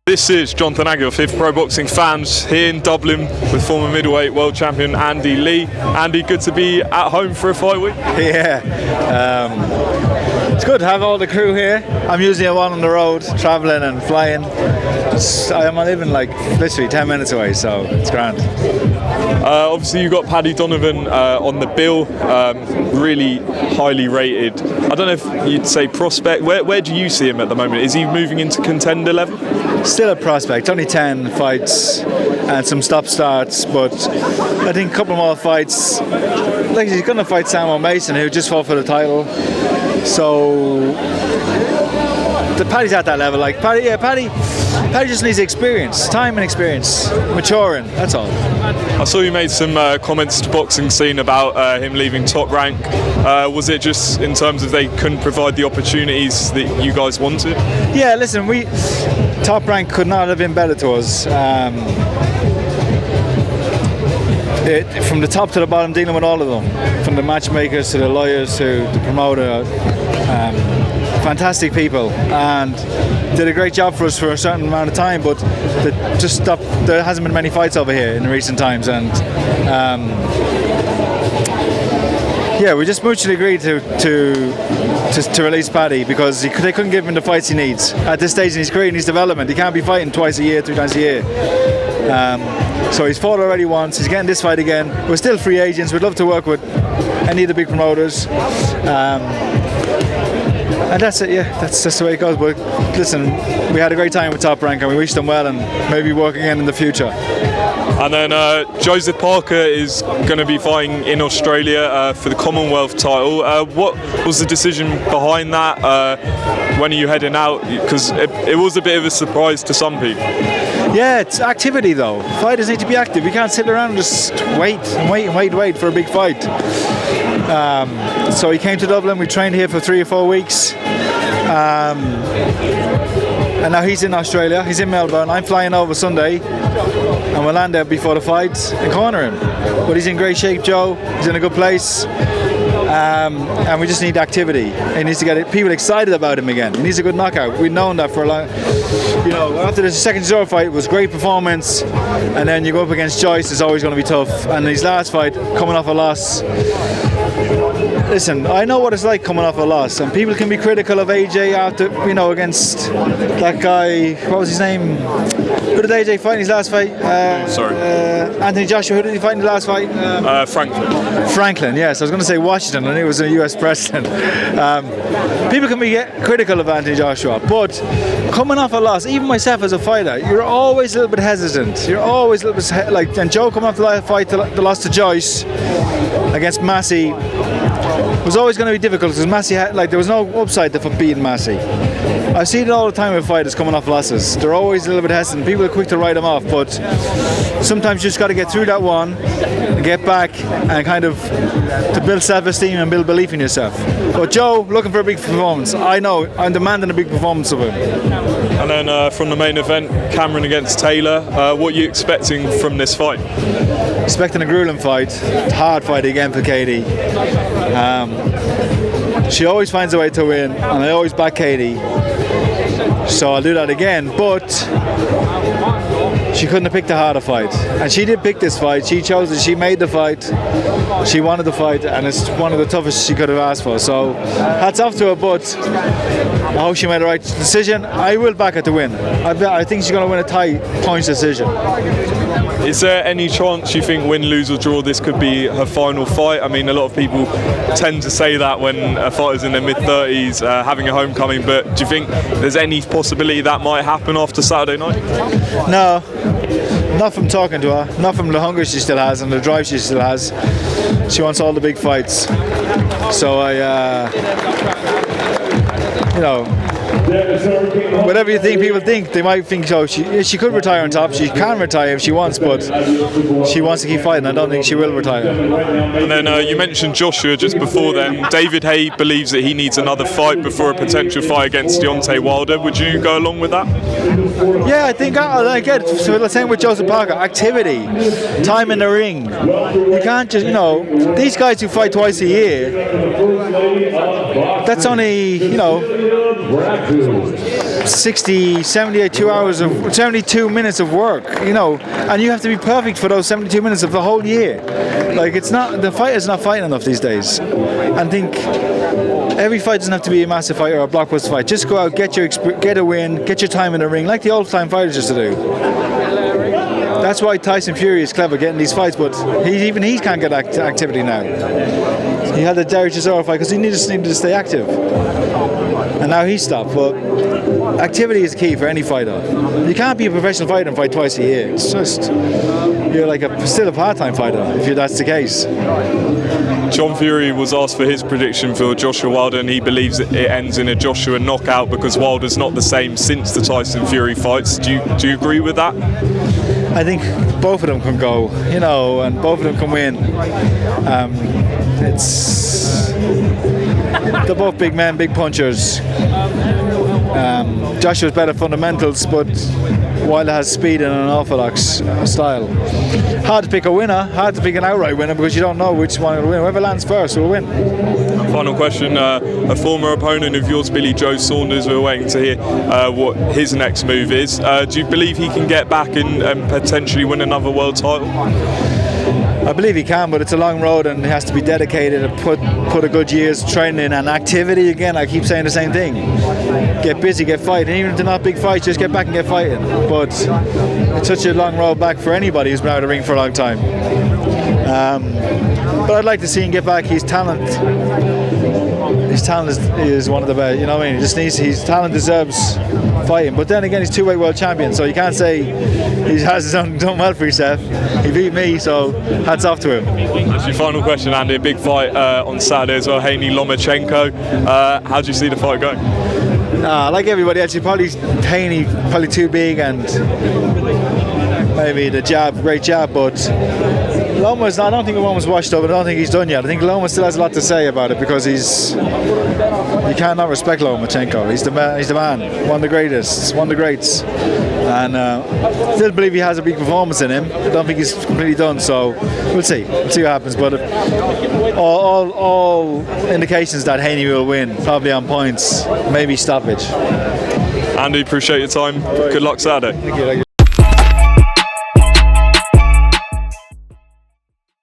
This is Jonathan Aguilar for Pro Boxing Fans here in Dublin with former middleweight world champion Andy Lee. Andy, good to be at home for a fight week. Yeah, it's good to have all the crew here. I'm usually one on the road, travelling and flying. I'm living like literally 10 minutes away, so it's grand. Obviously you've got Paddy Donovan on the bill, really highly rated. I don't know if you'd say prospect. Where do you see him at the moment? Is he moving into contender level? Still a prospect, only 10 fights and some stop-starts, but I think a couple more fights. Like he's going to fight Samuel Mason, who just fought for the title. So Paddy's at that level. Like Paddy just needs experience, time and experience, maturing. That's all. I saw you made some comments to Boxing Scene about him leaving Top Rank. Was it just in terms of they couldn't provide the opportunities that you guys wanted? Yeah, listen, Top Rank could not have been better to us. From the top to the bottom, dealing with all of them, from the matchmakers to the lawyers to the promoter. Fantastic people, and did a great job for us for a certain amount of time, but there hasn't been many fights over here in recent times, and we just mutually agreed to release Paddy because they couldn't give him the fights he needs at this stage in his career and his development. He can't be fighting twice a year, 3 times a year. So he's fought already once, he's getting this fight again. We're still free agents, we'd love to work with any of the big promoters. And that's it, yeah, that's the way it goes. But listen, we had a great time with Top Rank and we wish them well and maybe work again in the future. And then Joseph Parker is going to be fighting in Australia for the Commonwealth title. What was the decision behind that? When are you heading out? Because it was a bit of a surprise to some people. Yeah, it's activity though. Fighters need to be active. We can't sit around and just wait for a big fight. So he came to Dublin, we trained here for 3 or 4 weeks. And now he's in Australia, he's in Melbourne. I'm flying over Sunday and we'll land there before the fight and corner him. But he's in great shape, Joe. He's in a good place. And we just need activity. He needs to get people excited about him again. He needs a good knockout. We've known that for a long. After the second Zoro fight, it was great performance, and then you go up against Joyce, it's always going to be tough. And his last fight, coming off a loss. Listen, I know what it's like coming off a loss, and people can be critical of AJ after, against that guy. What was his name? Who did AJ fight in his last fight? Anthony Joshua. Who did he fight in the last fight? Franklin. Yes, I was going to say Washington. I knew it was a US president. People can be critical of Anthony Joshua, but coming off a loss, even myself as a fighter, you're always a little bit hesitant. You're always a little bit and Joe coming off the fight, the loss to Joyce against Massey was always going to be difficult because Massey there was no upside to beating Massey. I see it all the time with fighters coming off losses. They're always a little bit hesitant. People are quick to write them off, but sometimes you just got to get through that one and get back and kind of to build self-esteem and build belief in yourself. But Joe, looking for a big performance. I know, I'm demanding a big performance of him. And then from the main event, Cameron against Taylor, what are you expecting from this fight? Expecting a grueling fight, hard fight again for Katie. She always finds a way to win, and I always back Katie. So I'll do that again, but she couldn't have picked a harder fight. And she did pick this fight. She chose it. She made the fight. She wanted the fight, and it's one of the toughest she could have asked for. So hats off to her, but I hope she made the right decision. I will back her to win. I think she's going to win a tie points decision. Is there any chance you think win, lose or draw this could be her final fight? I mean, a lot of people tend to say that when a fighter's in their mid-30s having a homecoming, but do you think there's any possibility that might happen after Saturday night? No, not from talking to her, not from the hunger she still has and the drive she still has. She wants all the big fights. So whatever you think people think, they might think so. She could retire on top. She can retire if she wants, but she wants to keep fighting. I don't think she will retire. And then you mentioned Joshua just before then. David Haye believes that he needs another fight before a potential fight against Deontay Wilder. Would you go along with that? Yeah, I think I get it. So the same with Joseph Parker. Activity, time in the ring. You can't just, these guys who fight twice a year, that's only, 72 minutes of work, you know, and you have to be perfect for those 72 minutes of the whole year. Like, it's not, the fighter's not fighting enough these days. And think every fight doesn't have to be a massive fight or a blockbuster fight. Just go out, get a win, get your time in the ring, like the old time fighters used to do. That's why Tyson Fury is clever getting these fights, but he can't get activity now. He had the Derek Chisora fight because he needed to stay active, and now he stopped. But activity is key for any fighter. You can't be a professional fighter and fight twice a year. It's just, you're like still a part-time fighter if that's the case. John Fury was asked for his prediction for Joshua Wilder, and he believes it ends in a Joshua knockout because Wilder's not the same since the Tyson Fury fights. Do you agree with that? I think both of them can go, you know, and both of them can win. They're both big men, big punchers. Joshua's better fundamentals, but Wilder has speed and an unorthodox style. Hard to pick a winner, hard to pick an outright winner because you don't know which one will win. Whoever lands first will win. Final question, a former opponent of yours, Billy Joe Saunders, we're waiting to hear what his next move is. Do you believe he can get back and potentially win another world title? I believe he can, but it's a long road and he has to be dedicated and put a good year's training in and activity. Again, I keep saying the same thing. Get busy, get fighting. Even if they're not big fights, just get back and get fighting. But it's such a long road back for anybody who's been out of the ring for a long time. But I'd like to see him get back. His talent is one of the best. You know what I mean? His talent deserves fighting. But then again, he's two-weight world champion, so you can't say he has done well for himself. He beat me, so hats off to him. That's your final question, Andy. A big fight on Saturday as well. Haye Lomachenko. How do you see the fight going? Like everybody else, Haye probably too big and maybe the jab, great jab, but Loma's, I don't think Loma's washed up. I don't think he's done yet. I think Loma still has a lot to say about it because you cannot respect Lomachenko. He's the man, one of the greatest, one of the greats, and still believe he has a big performance in him. I don't think he's completely done. So we'll see what happens. But all indications that Haye will win, probably on points, maybe stoppage. Andy, appreciate your time. Good luck Saturday. Thank you.